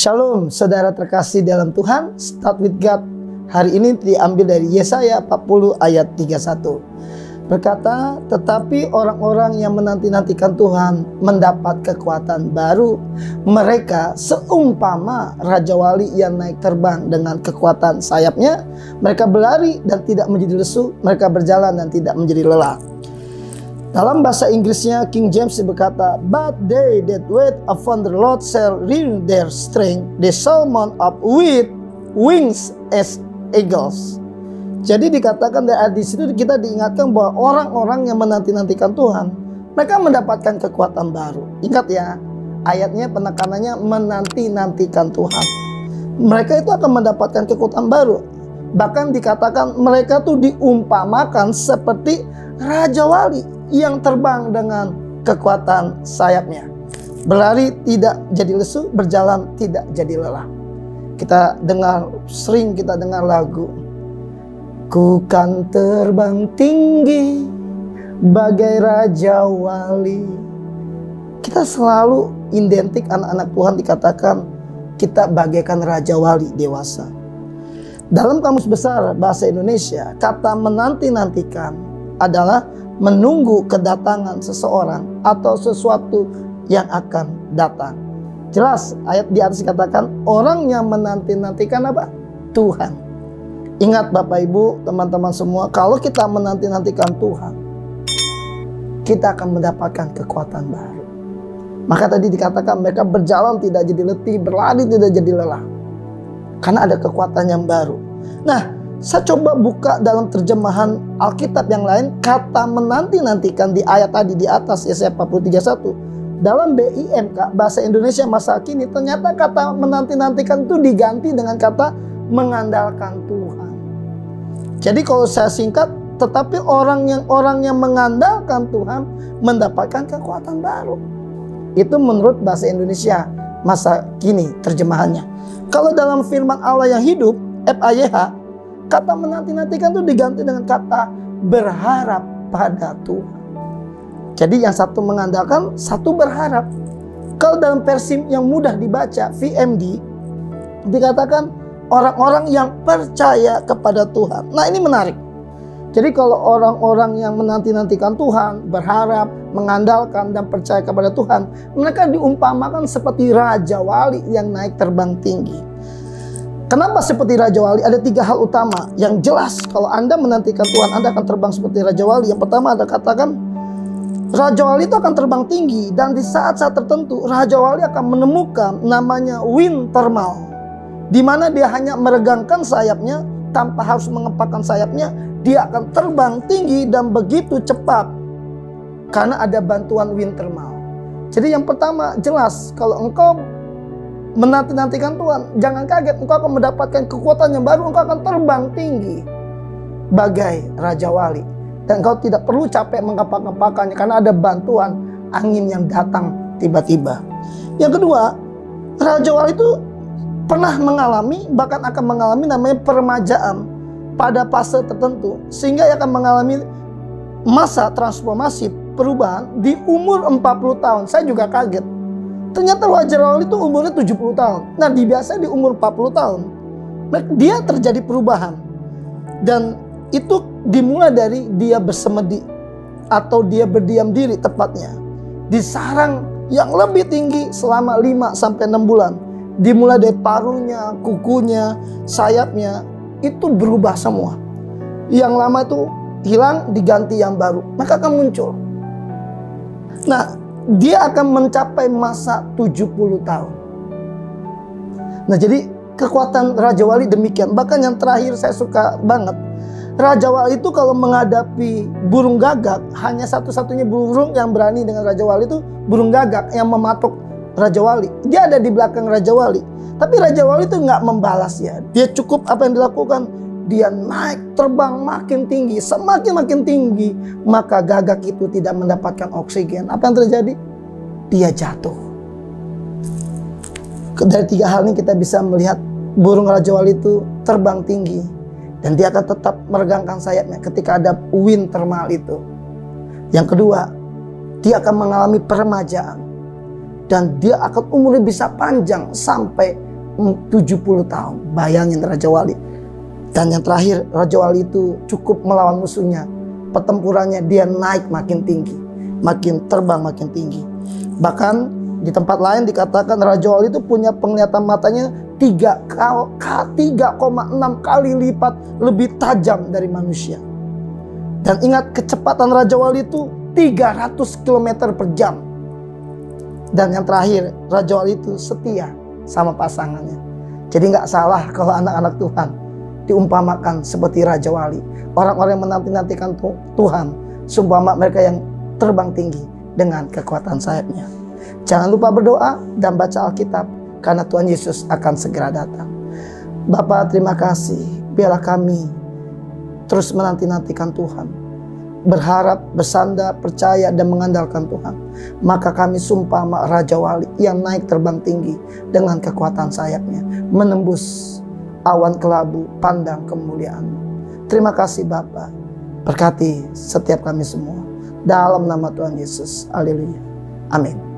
Shalom saudara terkasih dalam Tuhan. Start with God hari ini diambil dari Yesaya 40 ayat 31. Berkata, tetapi orang-orang yang menanti-nantikan Tuhan mendapat kekuatan baru. Mereka seumpama Raja Wali yang naik terbang dengan kekuatan sayapnya. Mereka berlari dan tidak menjadi lesu. Mereka berjalan dan tidak menjadi lelah. Dalam bahasa Inggrisnya King James berkata, but they that wait upon the Lord shall renew their strength, they shall mount up with wings as eagles. Jadi dikatakan di situ kita diingatkan bahwa orang-orang yang menanti-nantikan Tuhan, mereka mendapatkan kekuatan baru. Ingat ya, ayatnya penekanannya menanti-nantikan Tuhan. Mereka itu akan mendapatkan kekuatan baru. Bahkan dikatakan mereka tuh diumpamakan seperti Raja Wali yang terbang dengan kekuatan sayapnya. Berlari tidak jadi lesu, berjalan tidak jadi lelah. Sering kita dengar lagu, ku kan terbang tinggi bagai Raja Wali. Kita selalu identik anak-anak Tuhan dikatakan kita bagaikan Raja Wali dewasa. Dalam Kamus Besar Bahasa Indonesia, kata menanti-nantikan adalah menunggu kedatangan seseorang atau sesuatu yang akan datang. Jelas ayat di atas dikatakan orang yang menanti-nantikan apa? Tuhan. Ingat Bapak Ibu, teman-teman semua, kalau kita menanti-nantikan Tuhan, kita akan mendapatkan kekuatan baru. Maka tadi dikatakan mereka berjalan tidak jadi letih, berlari tidak jadi lelah. Karena ada kekuatan yang baru. Nah, saya coba buka dalam terjemahan Alkitab yang lain, kata menanti-nantikan di ayat tadi di atas Yesaya 40:31. Dalam BIMK Bahasa Indonesia Masa Kini, ternyata kata menanti-nantikan itu diganti dengan kata mengandalkan Tuhan. Jadi kalau saya singkat, tetapi orang yang mengandalkan Tuhan mendapatkan kekuatan baru. Itu menurut Bahasa Indonesia Masa Kini terjemahannya. Kalau dalam firman Allah yang hidup, FAYH, kata menanti-nantikan itu diganti dengan kata berharap pada Tuhan. Jadi yang satu mengandalkan, satu berharap. Kalau dalam versi yang mudah dibaca, VMD, dikatakan orang-orang yang percaya kepada Tuhan. Nah, ini menarik. Jadi kalau orang-orang yang menanti-nantikan Tuhan, berharap, mengandalkan dan percaya kepada Tuhan, mereka diumpamakan seperti Raja Wali yang naik terbang tinggi. Kenapa seperti Raja Wali? Ada 3 hal utama yang jelas. Kalau Anda menantikan Tuhan, Anda akan terbang seperti Raja Wali. Yang pertama Anda katakan, Raja Wali itu akan terbang tinggi. Dan di saat-saat tertentu, Raja Wali akan menemukan namanya wind thermal. Di mana dia hanya meregangkan sayapnya, tanpa harus mengepakkan sayapnya. Dia akan terbang tinggi dan begitu cepat. Karena ada bantuan wind thermal. Jadi yang pertama jelas, kalau engkau menanti-nantikan Tuhan, jangan kaget, engkau akan mendapatkan kekuatan yang baru, engkau akan terbang tinggi bagai Raja Wali. Dan engkau tidak perlu capek mengepak-ngepakkannya karena ada bantuan angin yang datang tiba-tiba. Yang kedua, Raja Wali itu pernah mengalami, bahkan akan mengalami namanya peremajaan pada fase tertentu. Sehingga ia akan mengalami masa transformasi perubahan di umur 40 tahun. Saya juga kaget. Ternyata Raja Wali itu umurnya 70 tahun. Nah, biasa di umur 40 tahun. Dia terjadi perubahan. Dan itu dimulai dari dia bersemedi. Atau dia berdiam diri tepatnya. Di sarang yang lebih tinggi selama 5-6 bulan. Dimulai dari paruhnya, kukunya, sayapnya. Itu berubah semua. Yang lama itu hilang, diganti yang baru. Maka akan muncul. Nah, dia akan mencapai masa 70 tahun. Nah, jadi kekuatan Raja Wali demikian. Bahkan yang terakhir saya suka banget. Raja Wali itu kalau menghadapi burung gagak, hanya satu-satunya burung yang berani dengan Raja Wali itu burung gagak yang mematuk Raja Wali. Dia ada di belakang Raja Wali. Tapi Raja Wali itu nggak membalas ya. Dia cukup apa yang dilakukan. Dia naik terbang makin tinggi, semakin makin tinggi, maka gagak itu tidak mendapatkan oksigen. Apa yang terjadi? Dia jatuh. Dari 3 hal ini kita bisa melihat burung Raja Wali itu terbang tinggi dan dia akan tetap meregangkan sayapnya ketika ada wind thermal itu. Yang kedua, dia akan mengalami peremajaan dan dia akan umurnya bisa panjang sampai 70 tahun. Bayangin Raja Wali. Dan yang terakhir, Raja Wali itu cukup melawan musuhnya. Pertempurannya dia naik makin tinggi, makin terbang makin tinggi. Bahkan di tempat lain dikatakan Raja Wali itu punya penglihatan matanya 3,6 kali lipat lebih tajam dari manusia. Dan ingat, kecepatan Raja Wali itu 300 km per jam. Dan yang terakhir, Raja Wali itu setia sama pasangannya. Jadi nggak salah kalau anak-anak Tuhan diumpamakan seperti Raja Wali. Orang-orang yang menanti-nantikan Tuhan, seumpama mereka yang terbang tinggi dengan kekuatan sayapnya. Jangan lupa berdoa dan baca Alkitab, karena Tuhan Yesus akan segera datang. Bapa, terima kasih. Biarlah kami terus menanti-nantikan Tuhan, berharap, bersandar, percaya, dan mengandalkan Tuhan. Maka kami sumpah Raja Wali yang naik terbang tinggi dengan kekuatan sayapnya, menembus awan kelabu, pandang kemuliaan-Mu. Terima kasih Bapa. Berkati setiap kami semua. Dalam nama Tuhan Yesus. Haleluya. Amin.